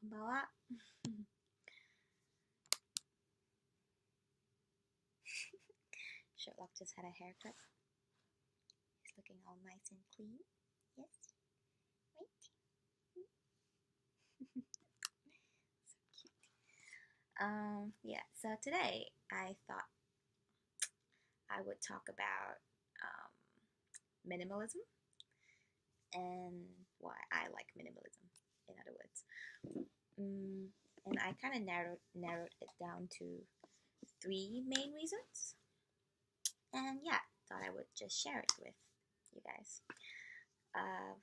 こんばんは。Sherlock just had a haircut. He's looking all nice and clean. Yes, right? So cute. Yeah, so today I thought I would talk about minimalism and why I like minimalism, in other words. And I kind of narrowed it down to three main reasons. And yeah, thought I would just share it with you guys.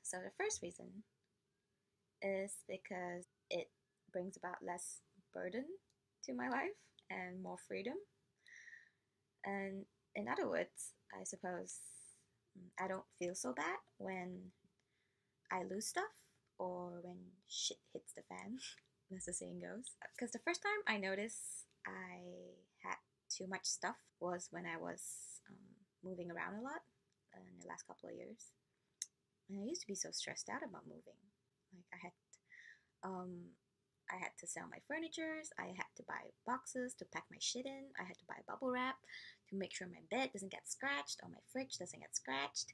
So the first reason is because it brings about less burden to my life and more freedom. And in other words, I suppose I don't feel so bad when I lose stuff or when shit hits the fan, as the saying goes. Because the first time I noticed I had too much stuff was when I was moving around a lot in the last couple of years. And I used to be so stressed out about moving. Like um, I had to sell my furnitures. I had to buy boxes to pack my shit in. I had to buy bubble wrap to make sure my bed doesn't get scratched or my fridge doesn't get scratched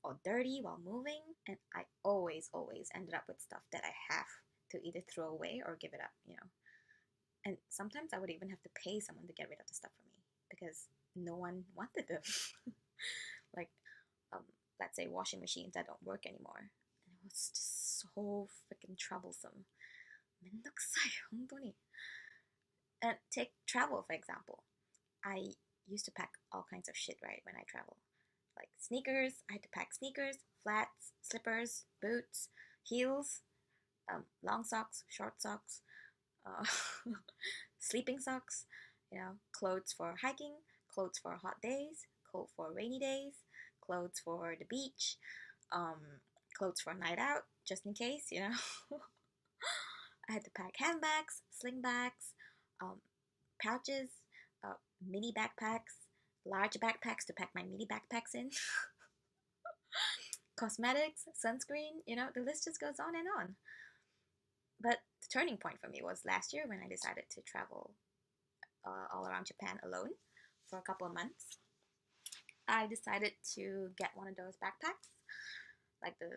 or dirty while moving. And I always ended up with stuff that I have to either throw away or give it up. And sometimes I would even have to pay someone to get rid of the stuff for me because no one wanted them. Like, um, let's say washing machines that don't work anymore. And it was just so freaking troublesome. めんどくさい、本当に. And take travel, for example. I used to pack all kinds of shit, right, when I travel. Like sneakers, I had to pack sneakers, flats, slippers, boots, heels, long socks, short socks, uh, sleeping socks, clothes for hiking, clothes for hot days, clothes for rainy days, clothes for the beach, clothes for a night out, just in case. I had to pack handbags, sling bags, pouches, mini backpacks, large backpacks to pack my mini backpacks in, cosmetics, sunscreen, the list just goes on and on. But the turning point for me was last year when I decided to travel all around Japan alone for a couple of months. I decided to get one of those backpacks, like the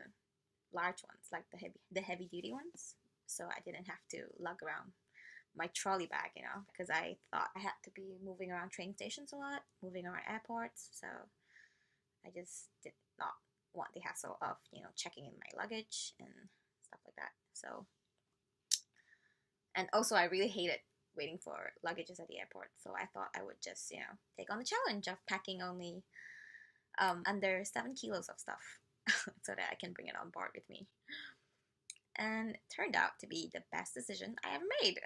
large ones, like the heavy duty ones, so I didn't have to lug around my trolley bag, because I thought I had to be moving around train stations a lot, moving around airports, so I just did not want the hassle of, checking in my luggage and stuff like that. So, and also I really hated waiting for luggages at the airport, so I thought I would just, take on the challenge of packing only under 7 kilos of stuff so that I can bring it on board with me. And it turned out to be the best decision I ever made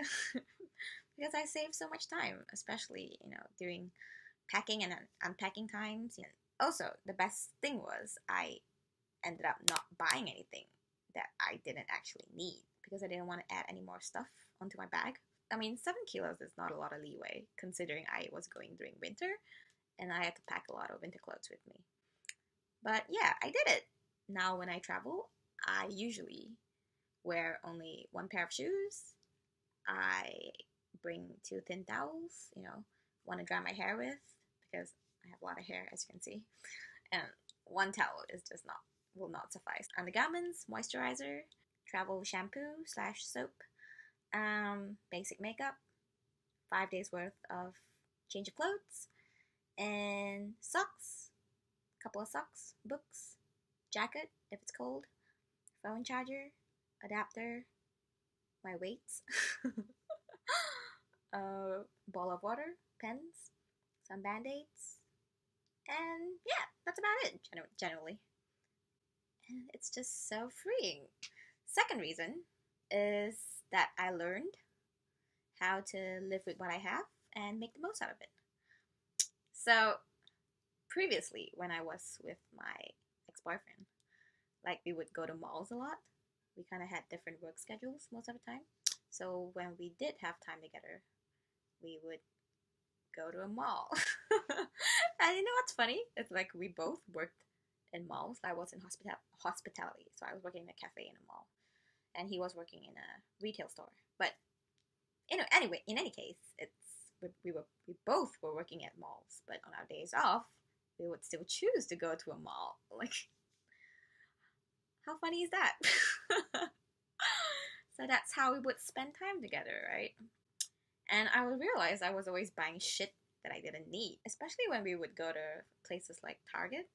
because I saved so much time, especially, during packing and unpacking times. And also, the best thing was I ended up not buying anything that I didn't actually need because I didn't want to add any more stuff onto my bag. I mean, 7 kilos is not a lot of leeway considering I was going during winter and I had to pack a lot of winter clothes with me. But yeah, I did it. Now, when I travel, I usually wear only one pair of shoes. I bring two thin towels, one to dry my hair with because I have a lot of hair, as you can see. And one towel is just will not suffice. Undergarments, moisturizer, travel shampoo / soap, basic makeup, 5 days worth of change of clothes, and socks, couple of socks, books, jacket if it's cold, phone charger, adapter, my weights, a bottle of water, pens, some band-aids, and yeah, that's about it generally. And it's just so freeing. Second reason is that I learned how to live with what I have and make the most out of it. So previously, when I was with my ex-boyfriend, like we would go to malls a lot. We kind of had different work schedules most of the time. So when we did have time together, we would go to a mall. And you know what's funny? It's like we both worked in malls. I was in hospitality, so I was working in a cafe in a mall. and he was working in a retail store. But anyway, in any case, we both were working at malls, but on our days off, we would still choose to go to a mall. Like, how funny is that? So that's how we would spend time together, right? And I would realize I was always buying shit that I didn't need, especially when we would go to places like Target,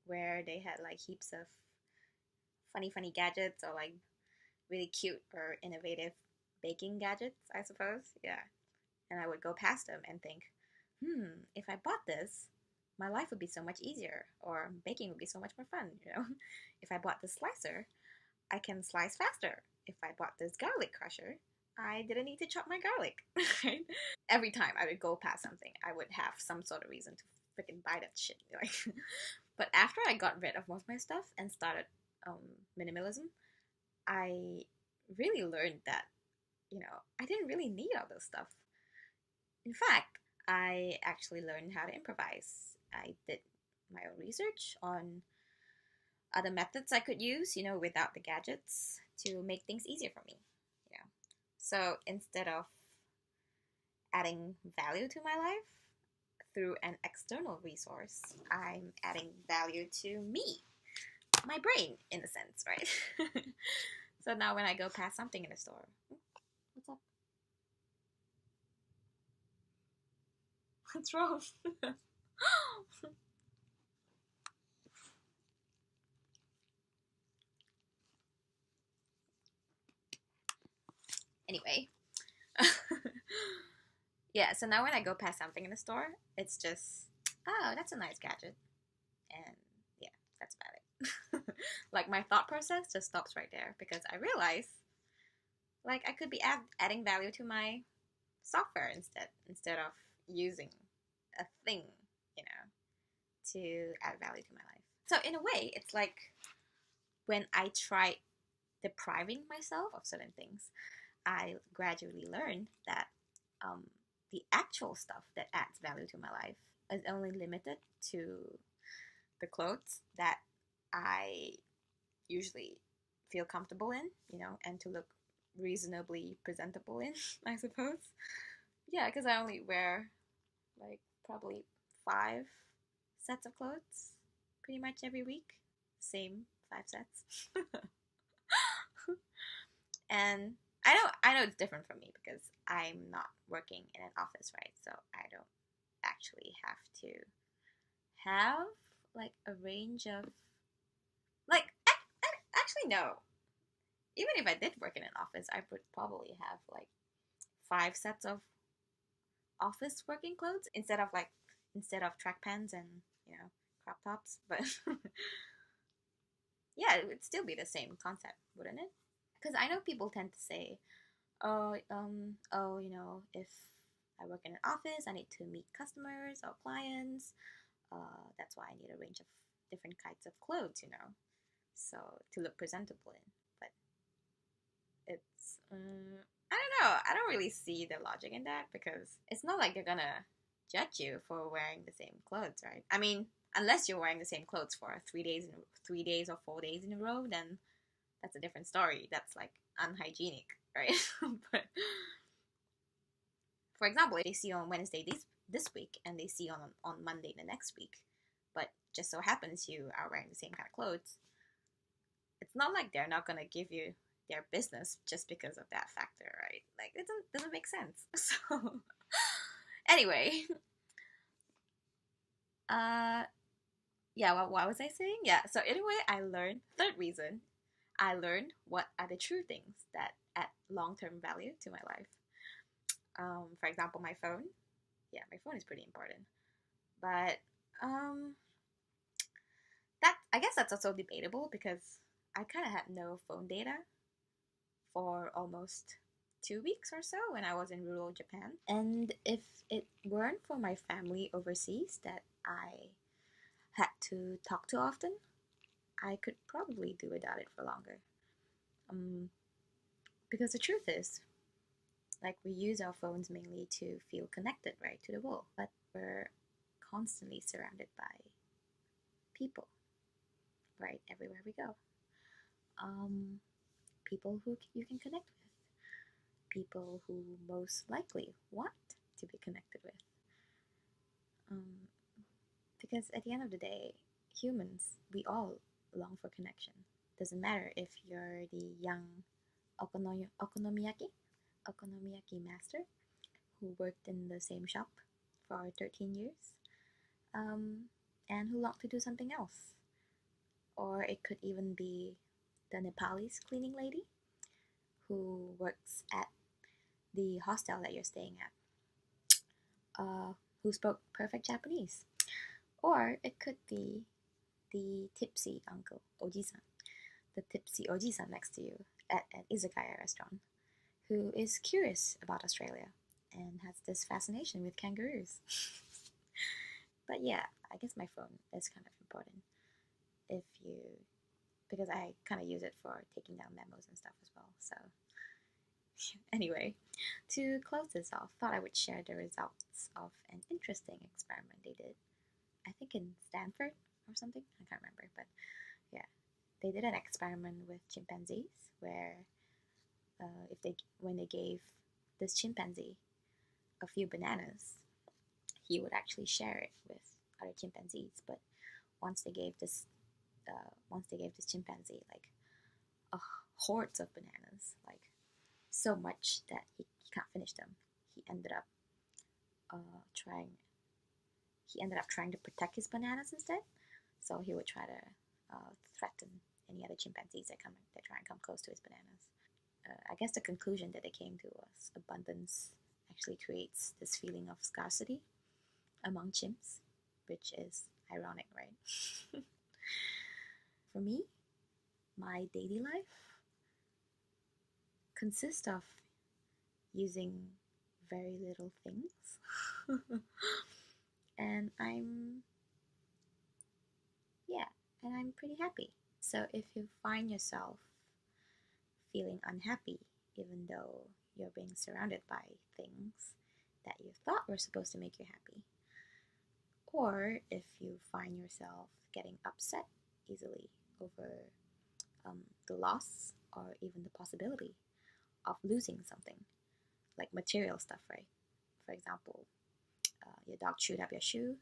where they had like heaps of funny gadgets or like really cute or innovative baking gadgets, I suppose. Yeah. And I would go past them and think, if I bought this, my life would be so much easier, or baking would be so much more fun, you know? If I bought this slicer, I can slice faster. If I bought this garlic crusher, I didn't need to chop my garlic, right? Every time I would go past something, I would have some sort of reason to freaking buy that shit. Like, but after I got rid of most of my stuff and started minimalism, I really learned that, I didn't really need all this stuff. In fact, I actually learned how to improvise. I did my own research on other methods I could use, without the gadgets to make things easier for me. So instead of adding value to my life through an external resource, I'm adding value to me, my brain, in a sense, right? So now when I go past something in the store, what's up? What's wrong? Anyway. Yeah, so now when I go past something in the store, it's just, oh, that's a nice gadget. And yeah, that's about it. Like, my thought process just stops right there because I realize, like, I could be adding value to my software instead of using a thing, to add value to my life. So in a way, it's like when I tried depriving myself of certain things, I gradually learned that the actual stuff that adds value to my life is only limited to the clothes that I usually feel comfortable in, and to look reasonably presentable in, I suppose. Yeah, because I only wear like probably 5 sets of clothes pretty much every week. Same 5 sets. And I know it's different from me because I'm not working in an office, right? So I don't actually have to have like a range of like actually no. Even if I did work in an office, I would probably have like 5 sets of office working clothes instead of track pants and crop tops. But yeah, it would still be the same concept, wouldn't it? Because I know people tend to say, if I work in an office, I need to meet customers or clients. That's why I need a range of different kinds of clothes, so to look presentable in. But it's, I don't know. I don't really see the logic in that because it's not like they're gonna judge you for wearing the same clothes, right? I mean, unless you're wearing the same clothes for 3 days or 4 days in a row, then that's a different story. That's like unhygienic, right? But for example, if they see you on Wednesday this week and they see you on Monday the next week, but just so happens you are wearing the same kind of clothes, it's not like they're not gonna give you their business just because of that factor, right? Like, it doesn't make sense. So anyway, yeah, what was I saying? Yeah, so anyway, third reason, I learned what are the true things that add long-term value to my life. For example, my phone. Yeah, my phone is pretty important. But I guess that's also debatable because I kind of had no phone data for almost 2 weeks or so when I was in rural Japan. And if it weren't for my family overseas that I had to talk to often, I could probably do without it for longer. Because the truth is, like, we use our phones mainly to feel connected, right, to the world, but we're constantly surrounded by people, right, everywhere we go. people who you can connect with, people who most likely want to be connected with. Because at the end of the day, humans, we all long for connection. Doesn't matter if you're the young okonomiyaki master who worked in the same shop for 13 years, and who longed to do something else. Or it could even be the Nepalese cleaning lady who works at the hostel that you're staying at, who spoke perfect Japanese. Or it could be the tipsy uncle, Oji-san, the tipsy Oji-san next to you at an izakaya restaurant, who is curious about Australia and has this fascination with kangaroos. But yeah, I guess my phone is kind of important because I kind of use it for taking down memos and stuff as well. So anyway, to close this off, thought I would share the results of an interesting experiment they did. I think in Stanford or something. I can't remember, but yeah, they did an experiment with chimpanzees where when they gave this chimpanzee a few bananas, he would actually share it with other chimpanzees. But once they gave this chimpanzee like hordes of bananas, like so much that he can't finish them, he ended up trying to protect his bananas instead. So he would try to threaten any other chimpanzees that try and come close to his bananas. I guess the conclusion that they came to was abundance actually creates this feeling of scarcity among chimps, which is ironic, right? For me, my daily life consists of using very little things. And I'm pretty happy. So if you find yourself feeling unhappy, even though you're being surrounded by things that you thought were supposed to make you happy, or if you find yourself getting upset easily over the loss or even the possibility of losing something, like material stuff, right? For example, your dog chewed up your shoe,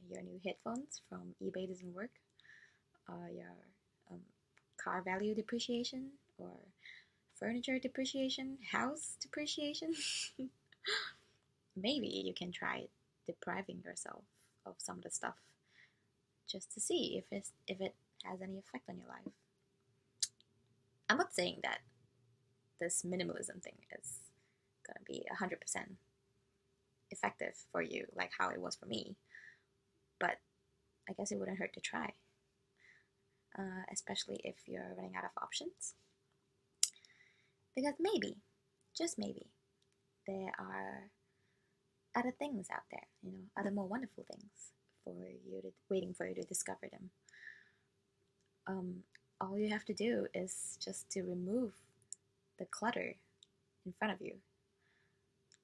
your new headphones from eBay doesn't work, your car value depreciation, or furniture depreciation, house depreciation. Maybe you can try depriving yourself of some of the stuff just to see if it has any effect on your life. I'm not saying that this minimalism thing is gonna be 100% effective for you, like how it was for me, but I guess it wouldn't hurt to try, especially if you're running out of options. Because maybe, just maybe, there are other things out there, other more wonderful things waiting for you to discover them. All you have to do is just to remove the clutter in front of you,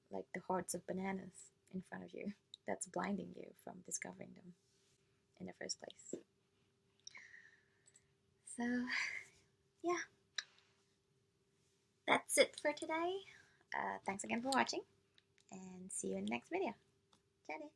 like the hordes of bananas in front of you that's blinding you from discovering them in the first place. So, yeah, that's it for today. Thanks again for watching, and see you in the next video. Ciao.